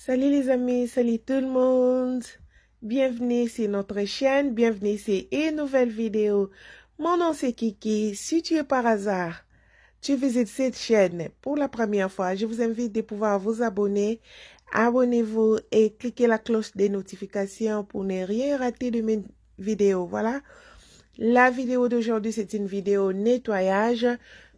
Salut les amis, salut tout le monde. Bienvenue sur notre chaîne, bienvenue sur une nouvelle vidéo. Mon nom c'est Kiki. Si tu es par hasard, tu visites cette chaîne pour la première fois, je vous invite de pouvoir vous abonner. Abonnez-vous et cliquez la cloche des notifications pour ne rien rater de mes vidéos. Voilà. La vidéo d'aujourd'hui, c'est une vidéo nettoyage.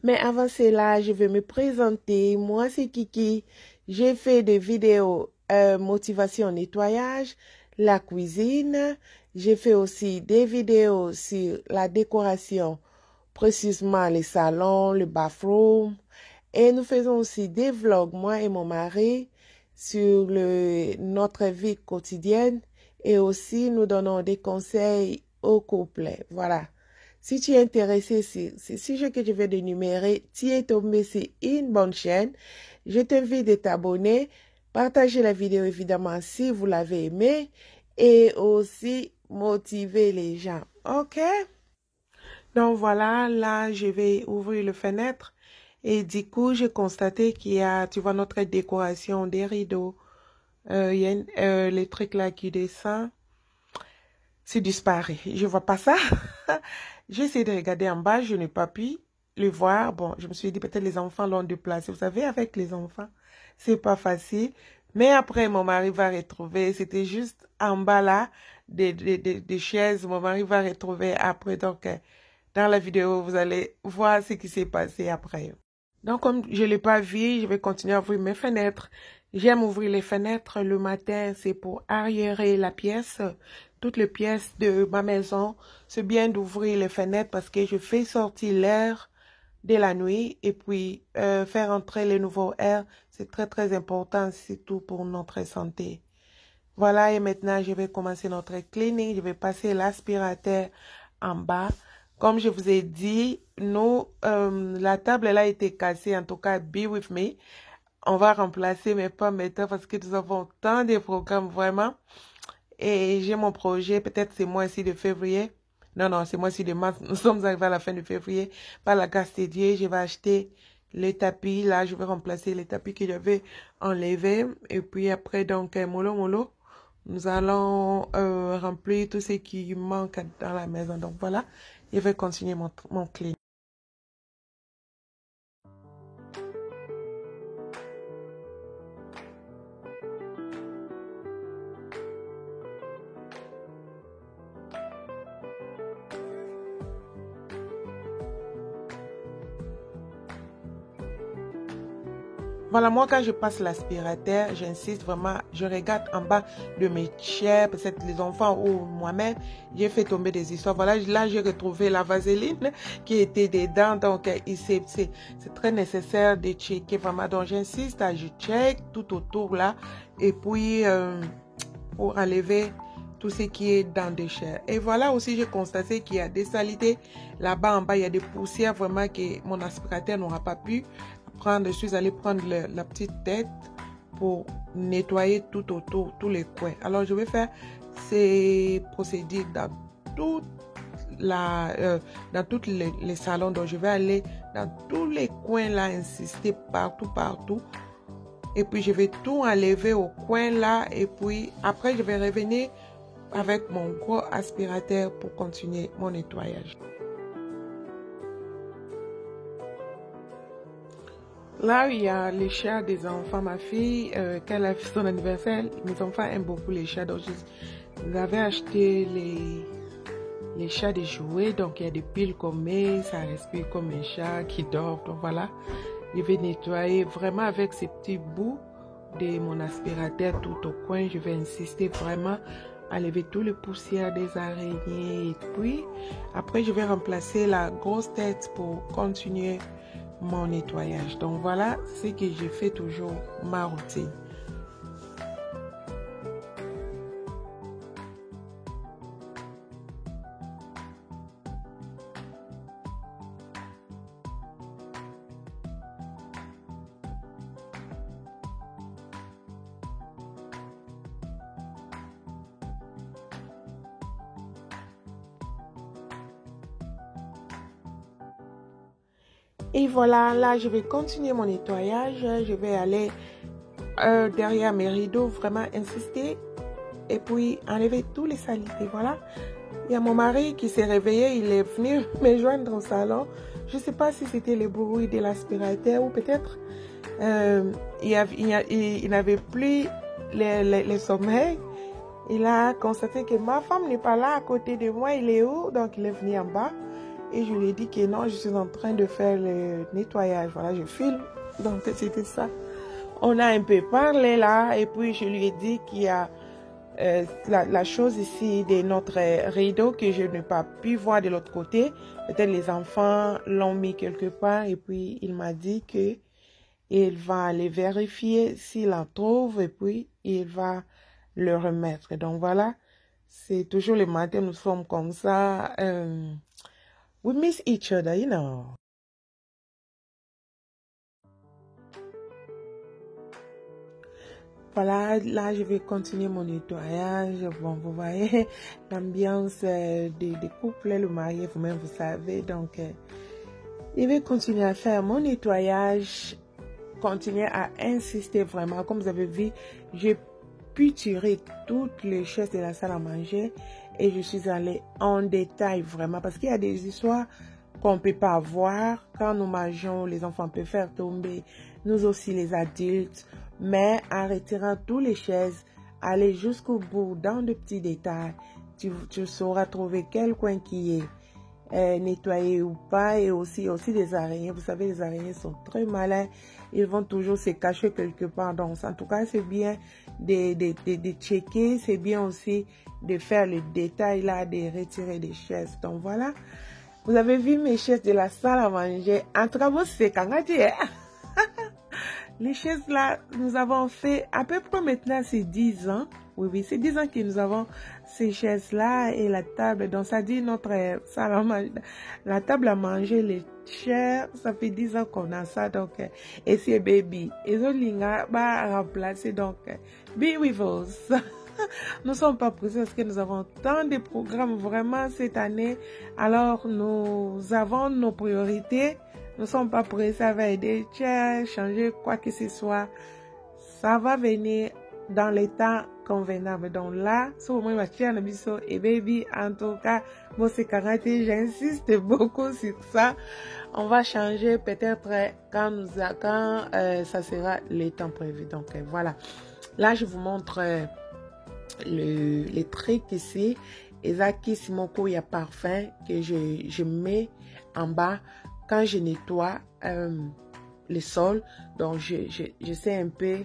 Mais avant cela, je vais me présenter. Moi, c'est Kiki. J'ai fait des vidéos motivation nettoyage, la cuisine. J'ai fait aussi des vidéos sur la décoration, précisément les salons, le bathroom. Et nous faisons aussi des vlogs, moi et mon mari, sur notre vie quotidienne. Et aussi, nous donnons des conseils au couple. Voilà. Si tu es intéressé ces sujets que je vais d'énumérer, tu es tombé sur une bonne chaîne. Je t'invite à t'abonner, partager la vidéo évidemment si vous l'avez aimé et aussi motiver les gens. OK? Donc voilà, là, je vais ouvrir le fenêtre et du coup, j'ai constaté qu'il y a, tu vois, notre décoration des rideaux. Il y a les trucs là qui descendent. C'est disparu. Je vois pas ça. J'ai essayé de regarder en bas, je n'ai pas pu le voir. Bon, je me suis dit peut-être les enfants l'ont déplacé. Vous savez, avec les enfants, c'est pas facile. Mais après, mon mari va retrouver. C'était juste en bas là, des chaises. Mon mari va retrouver après. Donc, dans la vidéo, vous allez voir ce qui s'est passé après. Donc, comme je ne l'ai pas vu, je vais continuer à ouvrir mes fenêtres. J'aime ouvrir les fenêtres le matin, c'est pour arriérer la pièce, toutes les pièces de ma maison. C'est bien d'ouvrir les fenêtres parce que je fais sortir l'air de la nuit et puis faire entrer les nouveaux airs. C'est très, très important, surtout pour notre santé. Voilà, et maintenant, je vais commencer notre cleaning. Je vais passer l'aspirateur en bas. Comme je vous ai dit, nous, la table, elle a été cassée. En tout cas, be with me. On va remplacer mes pommes maintenant parce que nous avons tant de programmes vraiment. Et j'ai mon projet, peut-être c'est mois-ci de février. Non, c'est mois-ci de mars. Nous sommes arrivés à la fin de février. Par la grâce de Dieu, je vais acheter les tapis. Là, je vais remplacer les tapis que j'avais enlevés. Et puis après, donc, mollo. Nous allons remplir tout ce qui manque dans la maison. Donc voilà, je vais continuer mon clean. Voilà, moi, quand je passe l'aspirateur, j'insiste vraiment, je regarde en bas de mes chairs, peut-être les enfants ou moi-même, j'ai fait tomber des histoires. Voilà, là, j'ai retrouvé la vaseline qui était dedans. Donc, c'est très nécessaire de checker vraiment. Donc, j'insiste, je check tout autour là. Et puis, pour enlever tout ce qui est dans des chairs. Et voilà aussi, j'ai constaté qu'il y a des saletés. Là-bas, en bas, il y a des poussières vraiment que mon aspirateur n'aura pas pu prendre. Je suis allée prendre la petite tête pour nettoyer tout autour, tous les coins. Alors, je vais faire ces procédures dans dans tous les salons. Donc, je vais aller dans tous les coins là, insister partout. Et puis, je vais tout enlever au coin là. Et puis, après, je vais revenir avec mon gros aspirateur pour continuer mon nettoyage. Là, il y a les chats des enfants. Ma fille, quand elle a fait son anniversaire, mes enfants aiment beaucoup les chats. Donc, j'avais acheté les chats de jouets. Donc, il y a des piles comme ça respire comme un chat qui dort. Donc, voilà. Je vais nettoyer vraiment avec ces petits bouts de mon aspirateur tout au coin. Je vais insister vraiment à lever tous les poussières des araignées. Et puis, après, je vais remplacer la grosse tête pour continuer mon nettoyage. Donc voilà ce que je fais toujours, ma routine. Et voilà, là, je vais continuer mon nettoyage. Je vais aller derrière mes rideaux, vraiment insister et puis enlever tous les saletés. Voilà. Il y a mon mari qui s'est réveillé, il est venu me joindre au salon. Je ne sais pas si c'était le bruit de l'aspirateur ou peut-être il n'avait plus le sommeil. Il a constaté que ma femme n'est pas là à côté de moi. Il est où? Donc il est venu en bas. Et je lui ai dit que non, je suis en train de faire le nettoyage. Voilà, je filme. Donc c'était ça. On a un peu parlé là. Et puis je lui ai dit qu'il y a la chose ici de notre rideau que je n'ai pas pu voir de l'autre côté. Peut-être les enfants l'ont mis quelque part. Et puis il m'a dit que il va aller vérifier s'il en trouve. Et puis il va le remettre. Donc voilà. C'est toujours le matin, nous sommes comme ça. We miss each other, you know. Voilà, là, je vais continuer mon nettoyage. Bon, vous voyez, l'ambiance des couples, le marié, vous-même, vous savez. Donc, je vais continuer à faire mon nettoyage, continuer à insister vraiment. Comme vous avez vu, j'ai pu tirer toutes les chaises de la salle à manger et je suis allée en détail vraiment parce qu'il y a des histoires qu'on ne peut pas voir. Quand nous mangeons, les enfants peuvent faire tomber, nous aussi les adultes. Mais en retirant toutes les chaises, aller jusqu'au bout dans de petits détails, tu sauras trouver quel coin qui est nettoyé ou pas. Et aussi des araignées. Vous savez, les araignées sont très malins. Ils vont toujours se cacher quelque part. Donc, en tout cas, c'est bien de checker. C'est bien aussi de faire le détail là, de retirer des chaises. Donc, voilà. Vous avez vu mes chaises de la salle à manger. En tout cas, vous, c'est quand même les chaises là, nous avons fait à peu près maintenant, c'est 10 ans. Oui, c'est 10 ans que nous avons ces chaises là et la table. Donc, ça dit notre salle à manger. La table à manger, les chairs, ça fait 10 ans qu'on a ça. Donc, et c'est baby. Et Zolinga va remplacer. Donc, be with us. Nous ne sommes pas pressés parce que nous avons tant de programmes vraiment cette année. Alors, nous avons nos priorités. Nous ne sommes pas pressés à aider, changer quoi que ce soit. Ça va venir dans les temps convenables. Donc là, c'est au moins et baby, en tout cas, bon, c'est karaté, j'insiste beaucoup sur ça. On va changer peut-être quand ça sera les temps prévus. Donc voilà. Là, je vous montre les trucs ici. Ezaki Simoko, il y a parfum que je mets en bas quand je nettoie le sol. Donc j'essaie un peu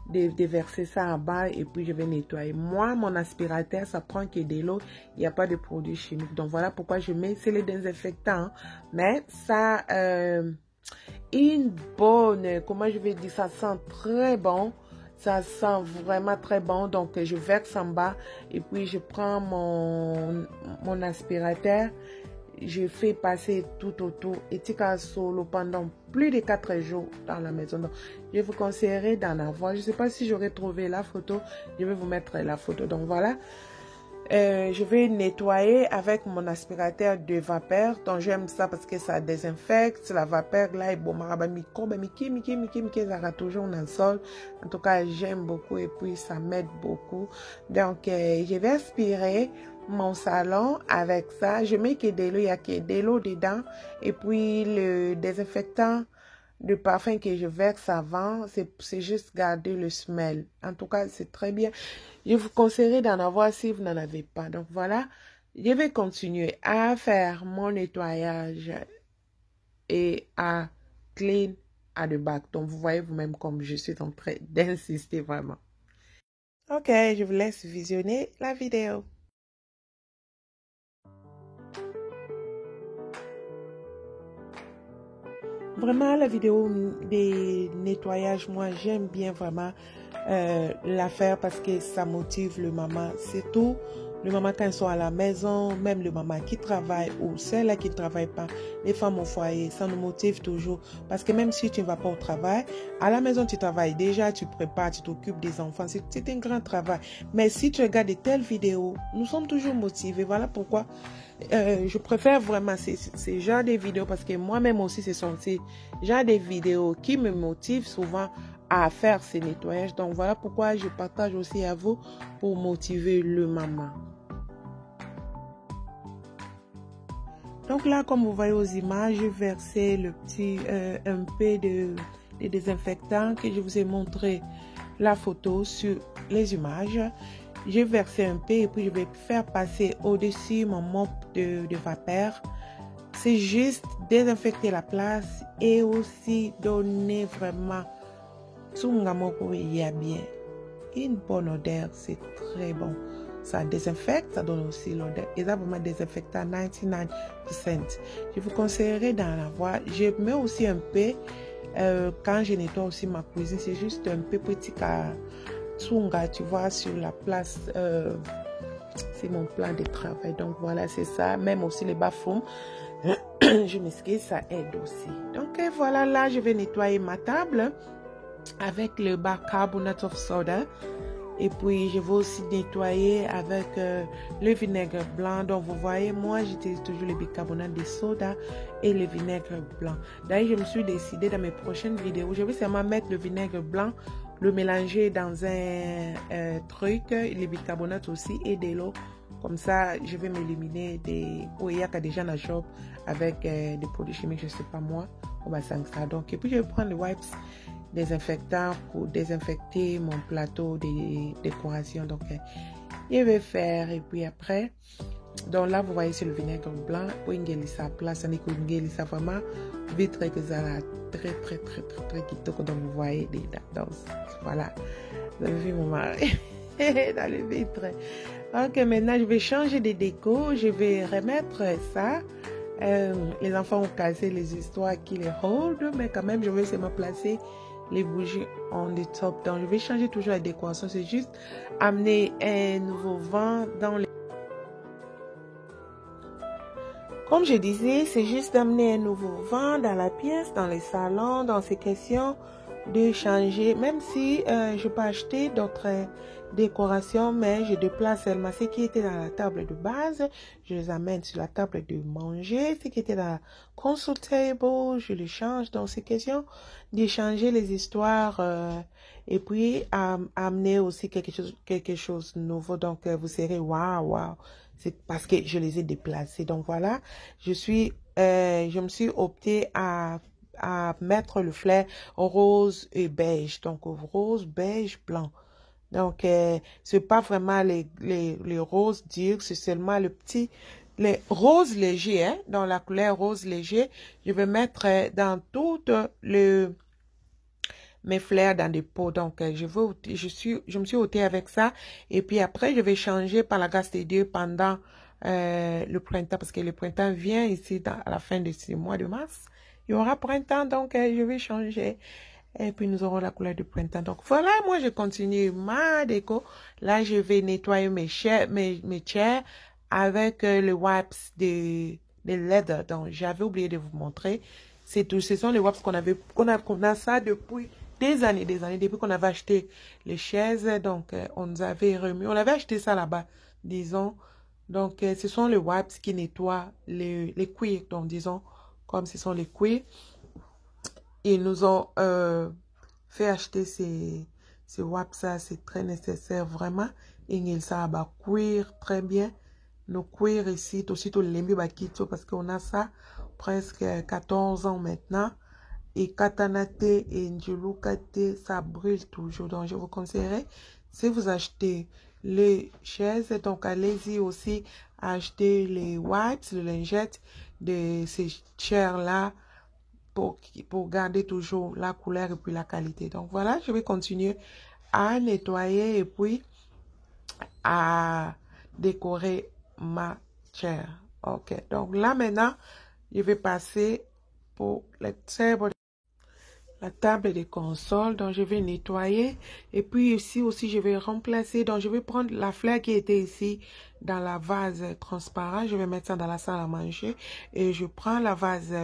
de verser ça en bas et puis je vais nettoyer. Moi, mon aspirateur, ça prend que de l'eau. Il n'y a pas de produits chimiques. Donc voilà pourquoi je mets, c'est les désinfectants. Mais ça, une bonne, comment je vais dire, ça sent très bon. Ça sent vraiment très bon. Donc, je verse en bas et puis je prends mon aspirateur. Je fais passer tout autour et tika solo pendant plus de 4 jours dans la maison. Donc, je vous conseillerais d'en avoir. Je ne sais pas si j'aurais trouvé la photo. Je vais vous mettre la photo. Donc, voilà. Je vais nettoyer avec mon aspirateur de vapeur. Donc j'aime ça parce que ça désinfecte. La vapeur là est bon. Ça toujours dans le sol. En tout cas, j'aime beaucoup et puis ça m'aide beaucoup. Donc je vais aspirer mon salon avec ça. Je mets que de l'eau, il y a que de l'eau dedans. Et puis le désinfectant de parfum que je verse avant, c'est juste garder le smell. En tout cas, c'est très bien. Je vous conseillerais d'en avoir si vous n'en avez pas. Donc voilà, je vais continuer à faire mon nettoyage et à clean à the back. Donc vous voyez vous-même comme je suis en train d'insister vraiment. Ok, je vous laisse visionner la vidéo. Vraiment, la vidéo des nettoyages, moi, j'aime bien vraiment la faire parce que ça motive le maman. C'est tout. Le maman quand ils sont à la maison, même le maman qui travaille ou celle qui ne travaille pas, les femmes au foyer, ça nous motive toujours. Parce que même si tu ne vas pas au travail, à la maison tu travailles déjà, tu prépares, tu t'occupes des enfants. C'est un grand travail. Mais si tu regardes de telles vidéos, nous sommes toujours motivés. Voilà pourquoi je préfère vraiment ces genres de vidéos parce que moi-même aussi, ce sont ces genres de vidéos qui me motivent souvent à faire ces nettoyages. Donc voilà pourquoi je partage aussi à vous pour motiver le maman. Donc là, comme vous voyez aux images, j'ai versé le petit un peu de désinfectant que je vous ai montré la photo sur les images. J'ai versé un peu et puis je vais faire passer au-dessus mon mop de vapeur. C'est juste désinfecter la place et aussi donner vraiment bien une bonne odeur. C'est très bon. Ça désinfecte, ça donne aussi l'odeur. Et ça vraiment désinfectant 99%. Je vous conseillerais d'en avoir. Je mets aussi un peu quand je nettoie aussi ma cuisine. C'est juste un peu petit tsunga, tu vois, sur la place. C'est mon plan de travail. Donc voilà, c'est ça. Même aussi les bas-fonds. Je m'excuse, ça aide aussi. Donc voilà, là, je vais nettoyer ma table avec le bicarbonate of soda. Et puis, je vais aussi nettoyer avec le vinaigre blanc. Donc, vous voyez, moi, j'utilise toujours le bicarbonate de soda et le vinaigre blanc. D'ailleurs, je me suis décidé dans mes prochaines vidéos, je vais seulement mettre le vinaigre blanc, le mélanger dans un truc, le bicarbonate aussi et de l'eau. Comme ça, je vais m'éliminer des OEA déjà dans la shop avec des produits chimiques, je ne sais pas moi, on va ça. Donc, et puis, je vais prendre le wipes désinfectant pour désinfecter mon plateau de décoration. Donc je vais faire et puis après, donc là vous voyez c'est le vinaigre blanc pour ingérer sa place, on ingérer ça vraiment vite que ça très kitoko. Donc vous voyez donc voilà, vous avez vu mon mari dans le vitre. Ok, maintenant je vais changer de déco, je vais remettre ça. Les enfants ont cassé les histoires qui les hold, mais quand même je vais seulement placer les bougies on the top. Donc je vais changer toujours la décoration, c'est juste amener un nouveau vent dans les... Comme je disais, c'est juste d'amener un nouveau vent dans la pièce, dans les salons, dans ces questions de changer, même si je peux acheter d'autres décorations, mais je déplace seulement ce qui était dans la table de base, je les amène sur la table de manger, ce qui était dans la console table, je les change. Dans ces questions d'échanger les histoires et puis amener aussi quelque chose de nouveau. Donc vous serez waouh, c'est parce que je les ai déplacés. Donc voilà, je me suis optée à mettre le flair rose et beige. Donc rose, beige, blanc. Donc c'est pas vraiment les roses durs, c'est seulement les roses légers, hein, dans la couleur rose léger. Je vais mettre dans toutes mes fleurs dans des pots. Donc je me suis ôtée avec ça et puis après je vais changer par la grâce de Dieu pendant le printemps, parce que le printemps vient ici à la fin de ce mois de mars. Il y aura printemps, donc je vais changer. Et puis, nous aurons la couleur du printemps. Donc, voilà, moi, je continue ma déco. Là, je vais nettoyer mes chairs avec le wipes de leather. Donc, j'avais oublié de vous montrer. C'est tout. Ce sont les wipes qu'on a ça depuis des années, depuis qu'on avait acheté les chaises. Donc, on nous avait remis. On avait acheté ça là-bas, disons. Donc, ce sont les wipes qui nettoient les cuirs. Donc, disons, comme ce sont les cuirs, ils nous ont fait acheter ces wipes. Ça, c'est très nécessaire, vraiment. Et ils savent cuire très bien. Nos cuirs ici, aussitôt les bakito, parce qu'on a ça presque 14 ans maintenant. Et katanate et njulukate, ça brûle toujours. Donc, je vous conseillerais, si vous achetez les chaises, donc allez-y aussi acheter les wipes, les lingettes de ces chairs-là pour garder toujours la couleur et puis la qualité. Donc, voilà, je vais continuer à nettoyer et puis à décorer ma chair. Ok, donc là maintenant, je vais passer pour la table de console. Donc je vais nettoyer et puis ici aussi je vais remplacer. Donc je vais prendre la fleur qui était ici dans la vase transparent, je vais mettre ça dans la salle à manger et je prends la vase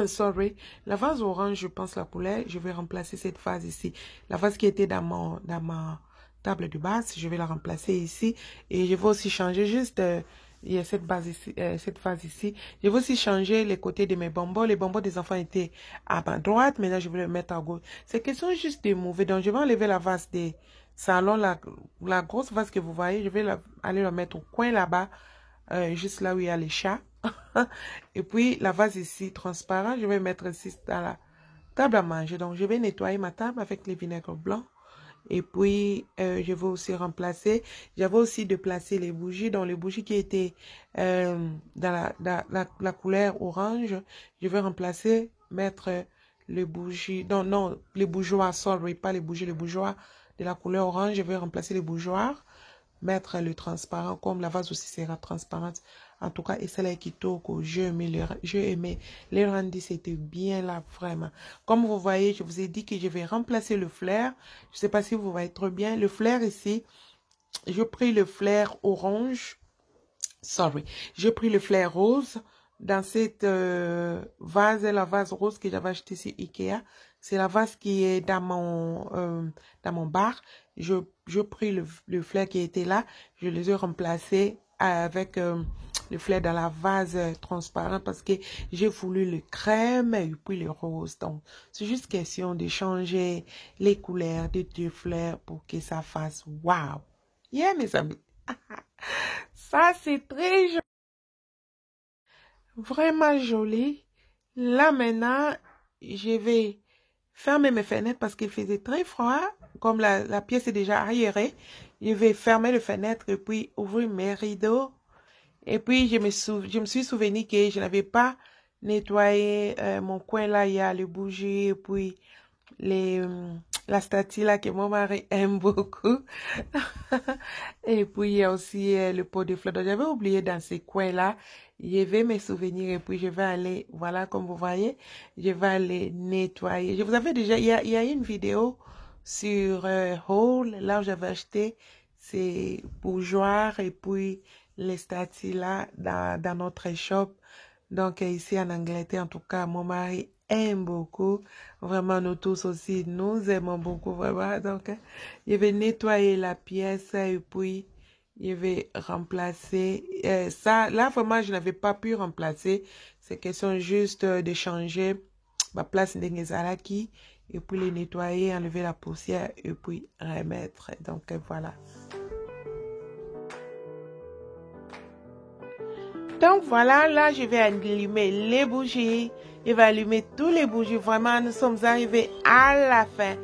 sorry, la vase orange, je pense la couleur, je vais remplacer cette vase ici. La vase qui était dans ma table de base, je vais la remplacer ici. Et je vais aussi changer juste Il y a cette base ici, cette vase ici. Je vais aussi changer les côtés de mes bonbons. Les bonbons des enfants étaient à ma droite. Maintenant, je vais les mettre à gauche. C'est question juste de mouver. Donc, je vais enlever la vase des salons, la grosse vase que vous voyez. Je vais aller la mettre au coin là-bas, juste là où il y a les chats. Et puis, la vase ici, transparent, je vais mettre ici dans la table à manger. Donc, je vais nettoyer ma table avec les vinaigres blancs. Et puis, je vais aussi remplacer. J'avais aussi de placer les bougies. Donc, les bougies qui étaient dans la couleur orange, je vais remplacer, mettre les bougies. Non, non, les bougeoirs, sorry, pas les bougies, les bougeoirs de la couleur orange. Je vais remplacer les bougeoirs, mettre le transparent, comme la vase aussi sera transparente. En tout cas, et c'est là qui toque, je aimais les rendus, c'était bien là, vraiment. Comme vous voyez, je vous ai dit que je vais remplacer le flair. Je ne sais pas si vous voyez trop bien. Le flair ici, je pris le flair orange. Sorry. J'ai pris le flair rose dans cette vase, la vase rose que j'avais acheté chez Ikea. C'est la vase qui est dans mon bar. Je pris le flair qui était là. Je les ai remplacés avec le flair dans la vase transparent parce que j'ai voulu le crème et puis le rose. Donc, c'est juste question de changer les couleurs des deux fleurs pour que ça fasse wow. Yeah, mes amis. Ça, c'est très joli. Vraiment joli. Là, maintenant, je vais fermer mes fenêtres parce qu'il faisait très froid. Comme la pièce est déjà aérée, je vais fermer les fenêtres et puis ouvrir mes rideaux. Et puis, je me suis souvenu que je n'avais pas nettoyé mon coin là. Il y a les bougies et puis la statue là que mon mari aime beaucoup. Et puis, il y a aussi le pot de fleurs. Donc, j'avais oublié dans ces coins là. Je vais me souvenir et puis je vais aller, voilà, comme vous voyez, je vais aller nettoyer. Je vous avais déjà, il y a une vidéo sur Haul, là où j'avais acheté ces bougeoirs et puis les statues là dans notre shop. Donc ici en Angleterre, en tout cas, mon mari aime beaucoup. Vraiment, nous tous aussi, nous aimons beaucoup, vraiment. Donc, je vais nettoyer la pièce et puis je vais remplacer ça. Là, vraiment, je n'avais pas pu remplacer. C'est question juste de changer ma place d'Engezalaki et puis les nettoyer, enlever la poussière et puis remettre. Donc, voilà. Donc, voilà, là, je vais allumer les bougies. Je vais allumer tous les bougies. Vraiment, nous sommes arrivés à la fin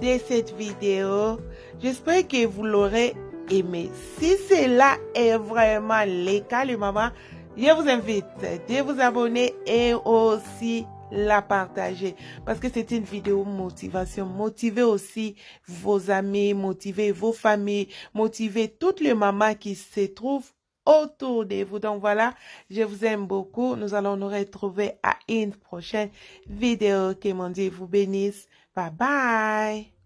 de cette vidéo. J'espère que vous l'aurez aimé. Si cela est vraiment le cas, les mamans, je vous invite de vous abonner et aussi la partager parce que c'est une vidéo motivation. Motivez aussi vos amis, motivez vos familles, motivez toutes les mamans qui se trouvent autour de vous. Donc voilà, je vous aime beaucoup. Nous allons nous retrouver à une prochaine vidéo. Que mon Dieu vous bénisse. Bye bye.